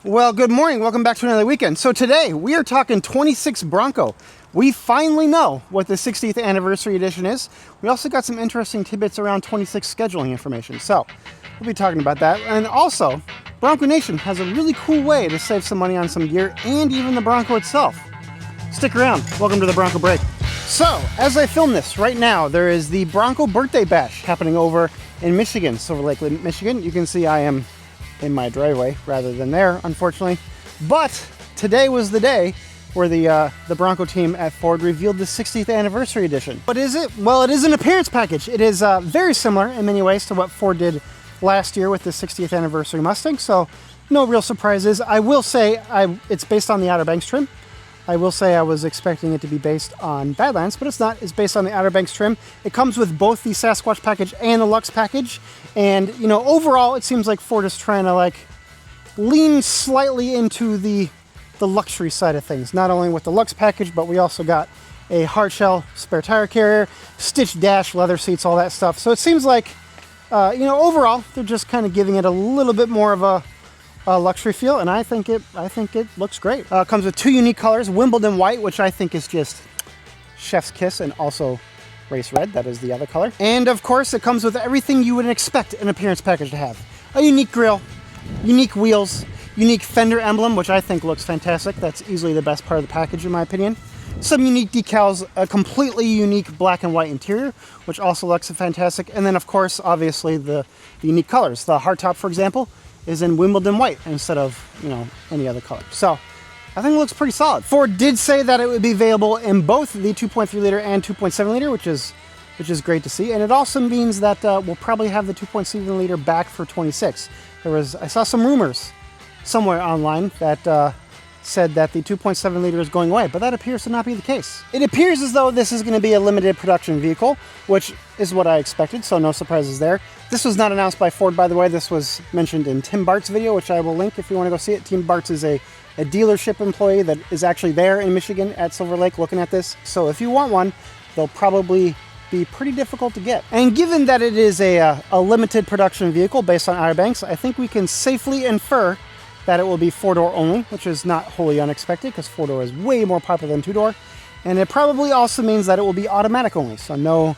Well, good morning. Welcome back to another weekend. So today we are talking 26 Bronco. We finally know what the 60th anniversary edition is. We also got some interesting tidbits around 26 scheduling information. So we'll be talking about that. And also, Bronco Nation has a really cool way to save some money on some gear and even the Bronco itself. Stick around. Welcome to the Bronco Break. So, as I film this right now, there is the Bronco birthday bash happening over in Michigan, Silver Lake, Michigan. You can see I am in my driveway rather than there, unfortunately. But today was the day where the Bronco team at Ford revealed the 60th anniversary edition. What is it? Well, it is an appearance package. It is very similar in many ways to what Ford did last year with the 60th anniversary Mustang, so no real surprises. I will say it's based on the Outer Banks trim. I will say I was expecting it to be based on Badlands, but it's not. It's based on the Outer Banks trim. It comes with both the Sasquatch package and the Lux package. And, you know, overall, it seems like Ford is trying to, like, lean slightly into the luxury side of things. Not only with the Lux package, but we also got a hard shell spare tire carrier, stitched dash, leather seats, all that stuff. So it seems like, you know, overall, they're just kind of giving it a little bit more of a luxury feel, and I think it looks great. Comes with two unique colors, Wimbledon white, which I think is just chef's kiss, and also race red, that is the other color. And of course, it comes with everything you would expect an appearance package to have. A unique grille, unique wheels, unique fender emblem, which I think looks fantastic. That's easily the best part of the package in my opinion. Some unique decals, a completely unique black and white interior, which also looks fantastic. And then of course, obviously the unique colors. The hardtop, for example, is in Wimbledon white instead of, you know, any other color. So I think it looks pretty solid. Ford did say that it would be available in both the 2.3 liter and 2.7 liter, which is great to see. And it also means that we'll probably have the 2.7 liter back for 26. I saw some rumors somewhere online that said that the 2.7 liter is going away, but that appears to not be the case. It appears as though this is going to be a limited production vehicle, which is what I expected, so no surprises there. This was not announced by Ford, by the way. This was mentioned in Tim Bart's video, which I will link if you want to go see it. Tim Bart's is a dealership employee that is actually there in Michigan at Silver Lake looking at this. So if you want one, they'll probably be pretty difficult to get. And given that it is a limited production vehicle based on Outer Banks, I think we can safely infer that it will be 4-door only, which is not wholly unexpected because 4-door is way more popular than 2-door. And it probably also means that it will be automatic only, so no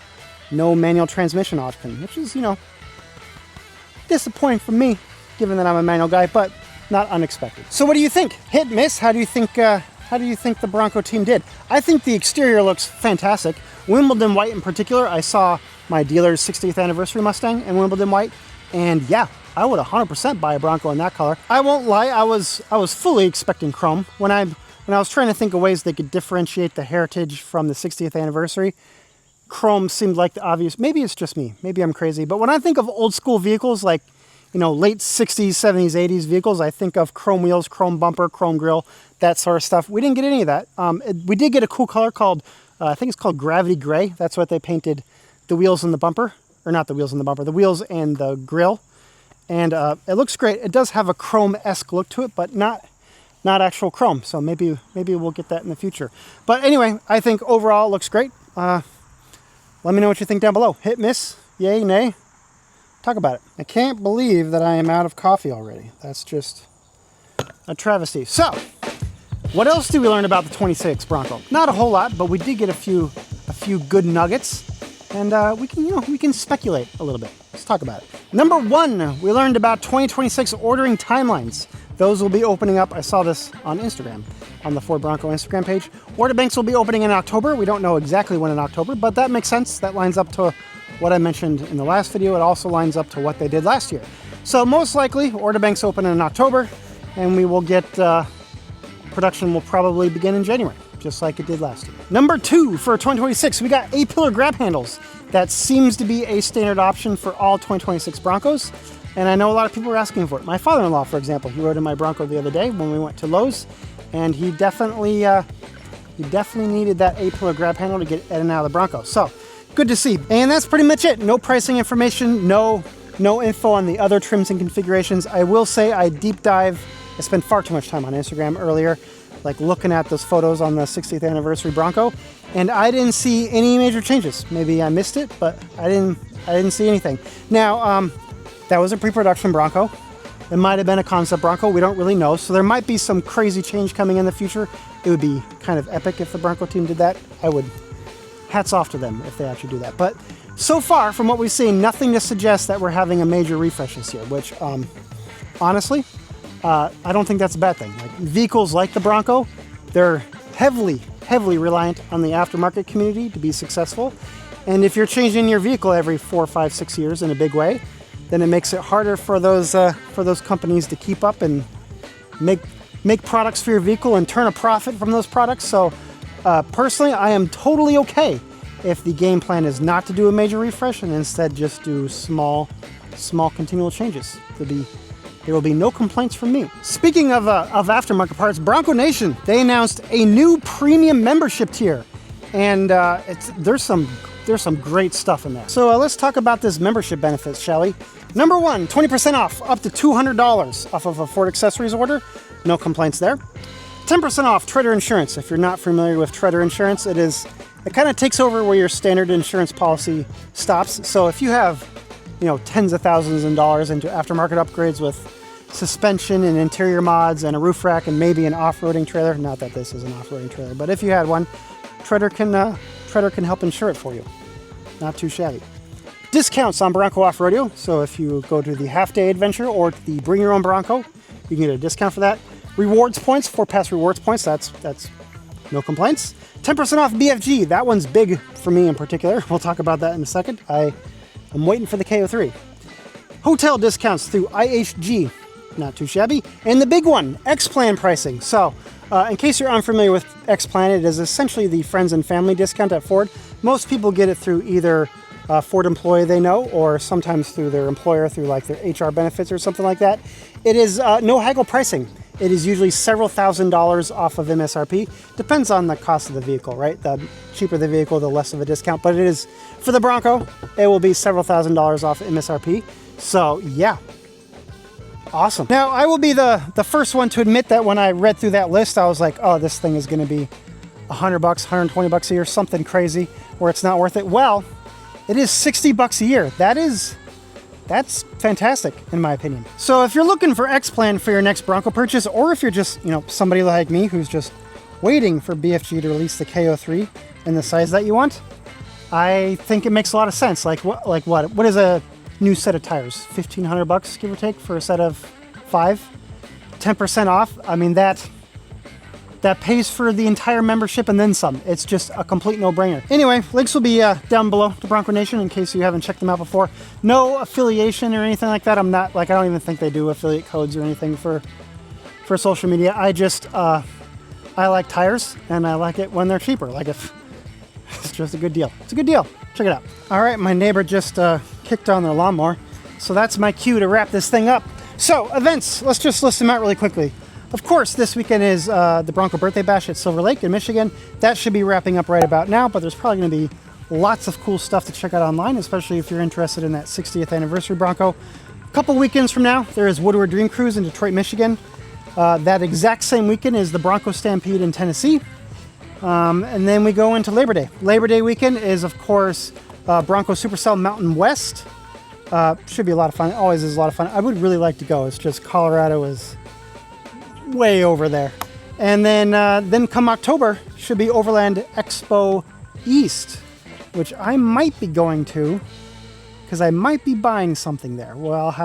manual transmission option, which is, you know, disappointing for me, given that I'm a manual guy, but not unexpected. So what do you think? Hit, miss? How do you think the Bronco team did? I think the exterior looks fantastic. Wimbledon white in particular, I saw my dealer's 60th anniversary Mustang in Wimbledon white, and yeah, I would 100% buy a Bronco in that color. I won't lie, I was fully expecting chrome. When I was trying to think of ways they could differentiate the heritage from the 60th anniversary, chrome seemed like the obvious. Maybe it's just me, maybe I'm crazy, but when I think of old school vehicles like, you know, late 60s, 70s, 80s vehicles, I think of chrome wheels, chrome bumper, chrome grille, that sort of stuff. We didn't get any of that. We did get a cool color called, I think it's called Gravity Gray. That's what they painted the wheels and the bumper, or not the wheels and the bumper, the wheels and the grille. And it looks great. It does have a chrome-esque look to it, but not actual chrome. So maybe we'll get that in the future. But anyway, I think overall it looks great. Let me know what you think down below. Hit, miss, yay, nay. Talk about it. I can't believe that I am out of coffee already. That's just a travesty. So, what else did we learn about the 26 Bronco? Not a whole lot, but we did get a few good nuggets, and we can speculate a little bit. Let's talk about it. Number one, we learned about 2026 ordering timelines. Those will be opening up. I saw this on Instagram, on the Ford Bronco Instagram page. Order banks will be opening in October. We don't know exactly when in October, but that makes sense. That lines up to what I mentioned in the last video. It also lines up to what they did last year. So most likely, order banks open in October, and we will get, production will probably begin in January, just like it did last year. Number two, for 2026, we got A-pillar grab handles. That seems to be a standard option for all 2026 Broncos, and I know a lot of people are asking for it. My father-in-law, for example, he rode in my Bronco the other day when we went to Lowe's, and he definitely needed that A-pillar grab handle to get in and out of the Bronco. So, good to see. And that's pretty much it. No pricing information, no info on the other trims and configurations. I will say I spent far too much time on Instagram earlier, like looking at those photos on the 60th anniversary Bronco, and I didn't see any major changes. Maybe I missed it, but I didn't see anything. Now, that was a pre-production Bronco. It might have been a concept Bronco. We don't really know. So there might be some crazy change coming in the future. It would be kind of epic if the Bronco team did that. Hats off to them if they actually do that. But so far, from what we've seen, nothing to suggest that we're having a major refresh this year, which honestly, I don't think that's a bad thing. Like vehicles like the Bronco, they're heavily reliant on the aftermarket community to be successful. And if you're changing your vehicle every 4, 5, 6 years in a big way, then it makes it harder for those companies to keep up and make products for your vehicle and turn a profit from those products. So personally, I am totally okay if the game plan is not to do a major refresh and instead just do small continual changes. There will be no complaints from me. Speaking of aftermarket parts, Bronco Nation, they announced a new premium membership tier, and there's some great stuff in there. So let's talk about this membership benefits, shall we? Number 1, 20% off, up to $200 off of a Ford accessories order. No complaints there. 10% off Treader Insurance. If you're not familiar with Treader Insurance, it kind of takes over where your standard insurance policy stops. So if you have, tens of thousands of dollars into aftermarket upgrades with suspension and interior mods and a roof rack and maybe an off-roading trailer, not that this is an off-roading trailer, but if you had one, Treader can help insure it for you. Not too shabby. Discounts on Bronco Off-Roadeo. So if you go to the half-day adventure or the Bring Your Own Bronco, you can get a discount for that. Rewards points, 4 pass rewards points. That's no complaints. 10% off BFG. That one's big for me in particular. We'll talk about that in a second. I'm waiting for the KO3. Hotel discounts through IHG. Not too shabby. And the big one, X-Plan pricing. So in case you're unfamiliar with X-Plan, it is essentially the friends and family discount at Ford. Most people get it through either a Ford employee they know or sometimes through their employer, through like their HR benefits or something like that. It is no haggle pricing. It is usually several $1,000s off of MSRP. Depends on the cost of the vehicle, right? The cheaper the vehicle, the less of a discount. But it is, for the Bronco, it will be several $1,000s off MSRP. So yeah, awesome. Now, I will be the first one to admit that when I read through that list, I was like, oh, this thing is going to be $100, $120 a year, something crazy where it's not worth it. Well, it is $60 a year. That's fantastic in my opinion. So if you're looking for X-Plan for your next Bronco purchase, or if you're just, somebody like me who's just waiting for BFG to release the KO3 in the size that you want, I think it makes a lot of sense. Like what is a new set of tires? $1,500, give or take, for a set of 5, 10% off. I mean, that pays for the entire membership and then some. It's just a complete no-brainer. Anyway, links will be down below to Bronco Nation in case you haven't checked them out before. No affiliation or anything like that. I'm not, I don't even think they do affiliate codes or anything for social media. I just, I like tires and I like it when they're cheaper. Like if it's just a good deal. It's a good deal. Check it out. All right, my neighbor just kicked on their lawnmower. So that's my cue to wrap this thing up. So events, let's just list them out really quickly. Of course, this weekend is the Bronco Birthday Bash at Silver Lake in Michigan. That should be wrapping up right about now, but there's probably going to be lots of cool stuff to check out online, especially if you're interested in that 60th Anniversary Bronco. A couple weekends from now, there is Woodward Dream Cruise in Detroit, Michigan. That exact same weekend is the Bronco Stampede in Tennessee. And then we go into Labor Day. Labor Day weekend is, of course, Bronco Supercell Mountain West. Should be a lot of fun. Always is a lot of fun. I would really like to go. It's just Colorado is way over there. And then come October should be Overland Expo East, which I might be going to because I might be buying something there. Well,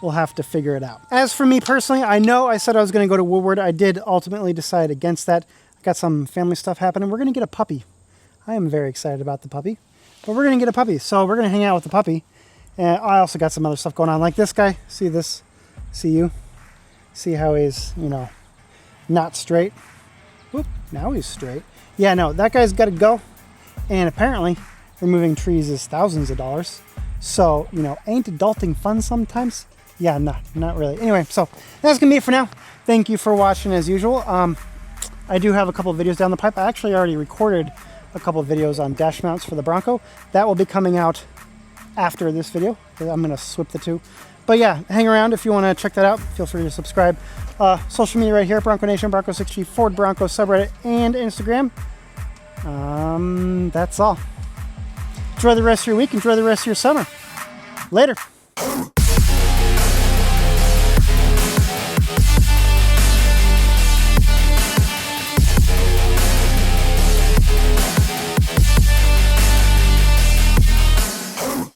we'll have to figure it out. As for me personally, I know I said I was going to go to Woodward. I did ultimately decide against that. I got some family stuff happening. We're going to get a puppy. I am very excited about the puppy, but we're going to get a puppy. So we're going to hang out with the puppy. And I also got some other stuff going on, like this guy. See this? See you? See how he's, not straight. Whoop, now he's straight. Yeah, no, that guy's got to go. And apparently, removing trees is thousands of dollars. So, ain't adulting fun sometimes? Yeah, no, not really. Anyway, so that's going to be it for now. Thank you for watching as usual. I do have a couple of videos down the pipe. I actually already recorded a couple of videos on dash mounts for the Bronco. That will be coming out after this video. I'm going to swip the two. But yeah, hang around if you want to check that out. Feel free to subscribe. Social media right here, Bronco Nation, Bronco 6G, Ford Bronco subreddit, and Instagram. That's all. Enjoy the rest of your week. Enjoy the rest of your summer. Later.